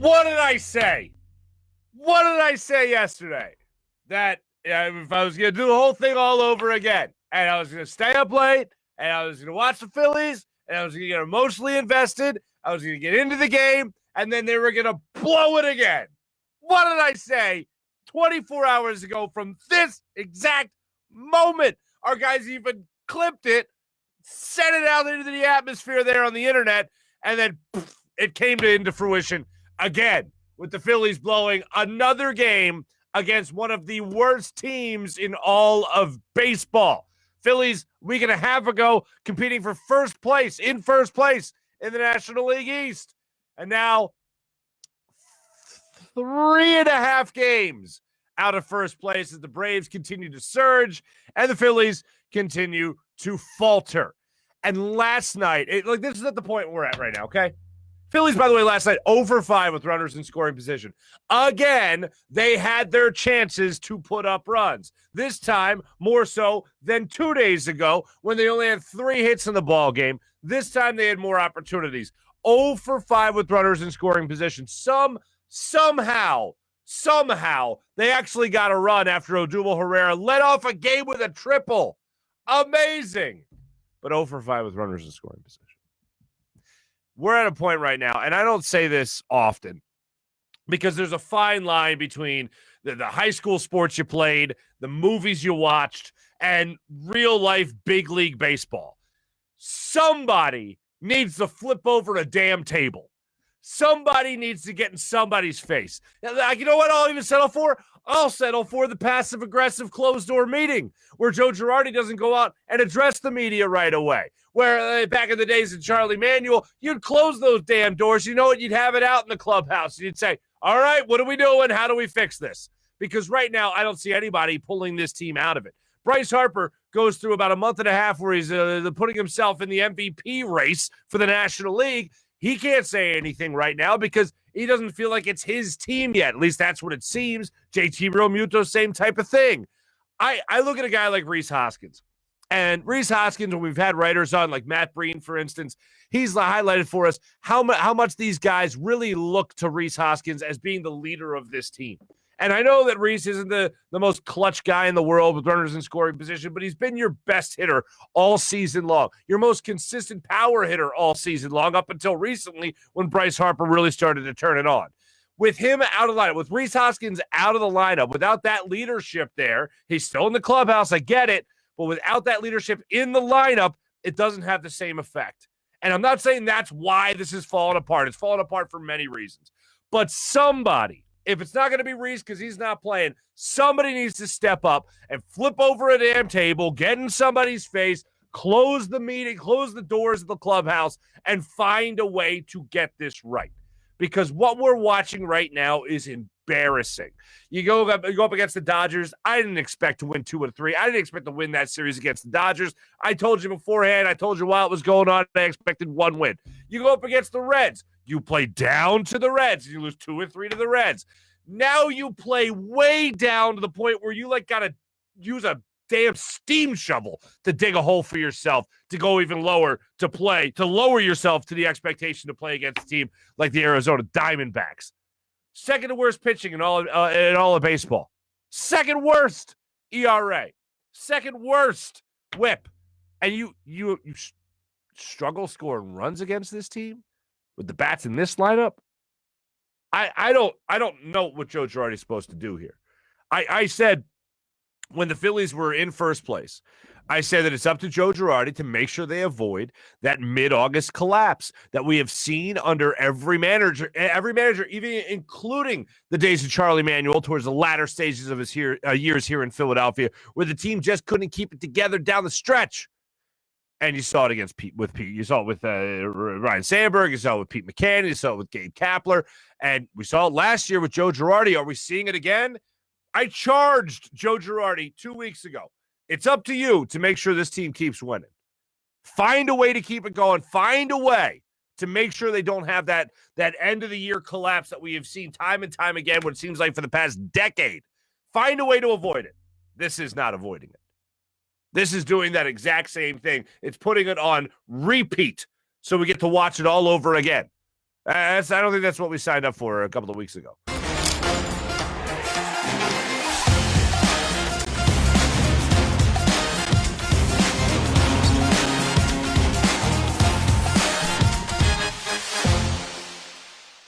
What did I say? What did I say yesterday? That if I was going to do the whole thing all over again, and I was going to stay up late, and I was going to watch the Phillies, and I was going to get emotionally invested, I was going to get into the game, and then they were going to blow it again. What did I say 24 hours ago from this exact moment? Our guys even clipped it, sent it out into the atmosphere there on the internet, and then poof, it came into fruition again with the Phillies blowing another game against one of the worst teams in all of baseball. Phillies, a week and a half ago, competing for first place in the National League East. And now 3.5 games out of first place as the Braves continue to surge and the Phillies continue to falter. And last night, this is at the point we're at right now, okay? Phillies, by the way, last night, 0-for-5 with runners in scoring position. Again, they had their chances to put up runs. This time, more so than 2 days ago when they only had 3 hits in the ball game. This time, they had more opportunities. 0-for-5 with runners in scoring position. Somehow, they actually got a run after Odubel Herrera led off a game with a triple. Amazing. But 0-for-5 with runners in scoring position. We're at a point right now, and I don't say this often because there's a fine line between the high school sports you played, the movies you watched, and real life big league baseball. Somebody needs to flip over a damn table. Somebody needs to get in somebody's face. You know what I'll even settle for? I'll settle for the passive-aggressive closed-door meeting where Joe Girardi doesn't go out and address the media right away. Where back in the days of Charlie Manuel, you'd close those damn doors. You know what? You'd have it out in the clubhouse. You'd say, all right, what are we doing? How do we fix this? Because right now, I don't see anybody pulling this team out of it. Bryce Harper goes through about a month and a half where he's putting himself in the MVP race for the National League. He can't say anything right now because he doesn't feel like it's his team yet. At least that's what it seems. JT Realmuto, same type of thing. I look at a guy like Rhys Hoskins. And Rhys Hoskins, when we've had writers on, like Matt Breen, for instance, he's highlighted for us how much these guys really look to Rhys Hoskins as being the leader of this team. And I know that Rhys isn't the most clutch guy in the world with runners in scoring position, but he's been your best hitter all season long, your most consistent power hitter all season long, up until recently when Bryce Harper really started to turn it on. With him out of the lineup, with Rhys Hoskins out of the lineup, without that leadership there, he's still in the clubhouse, I get it, but without that leadership in the lineup, it doesn't have the same effect. And I'm not saying that's why this is falling apart. It's falling apart for many reasons. But somebody, if it's not going to be Rhys because he's not playing, somebody needs to step up and flip over a damn table, get in somebody's face, close the meeting, close the doors of the clubhouse, and find a way to get this right. Because what we're watching right now is embarrassing. You go up against the Dodgers. I didn't expect to win 2 of 3. I didn't expect to win that series against the Dodgers. I told you beforehand. I told you while it was going on, I expected 1 win. You go up against the Reds. You play down to the Reds. You lose 2 or 3 to the Reds. Now you play way down to the point where you got to use a damn steam shovel to dig a hole for yourself, to go even lower, to lower yourself to the expectation to play against a team like the Arizona Diamondbacks. Second to worst pitching in all of baseball. Second worst ERA. Second worst whip. And you struggle scoring runs against this team with the bats in this lineup. I don't know what Joe Girardi is supposed to do here. I said when the Phillies were in first place, I said that it's up to Joe Girardi to make sure they avoid that mid-August collapse that we have seen under every manager, even including the days of Charlie Manuel towards the latter stages of his years here in Philadelphia, where the team just couldn't keep it together down the stretch. And you saw it with Pete. You saw it with Ryan Sandberg. You saw it with Pete McCann. You saw it with Gabe Kapler. And we saw it last year with Joe Girardi. Are we seeing it again? I charged Joe Girardi 2 weeks ago. It's up to you to make sure this team keeps winning. Find a way to keep it going. Find a way to make sure they don't have that end-of-the-year collapse that we have seen time and time again, what it seems like for the past decade. Find a way to avoid it. This is not avoiding it. This is doing that exact same thing. It's putting it on repeat so we get to watch it all over again. I don't think that's what we signed up for a couple of weeks ago.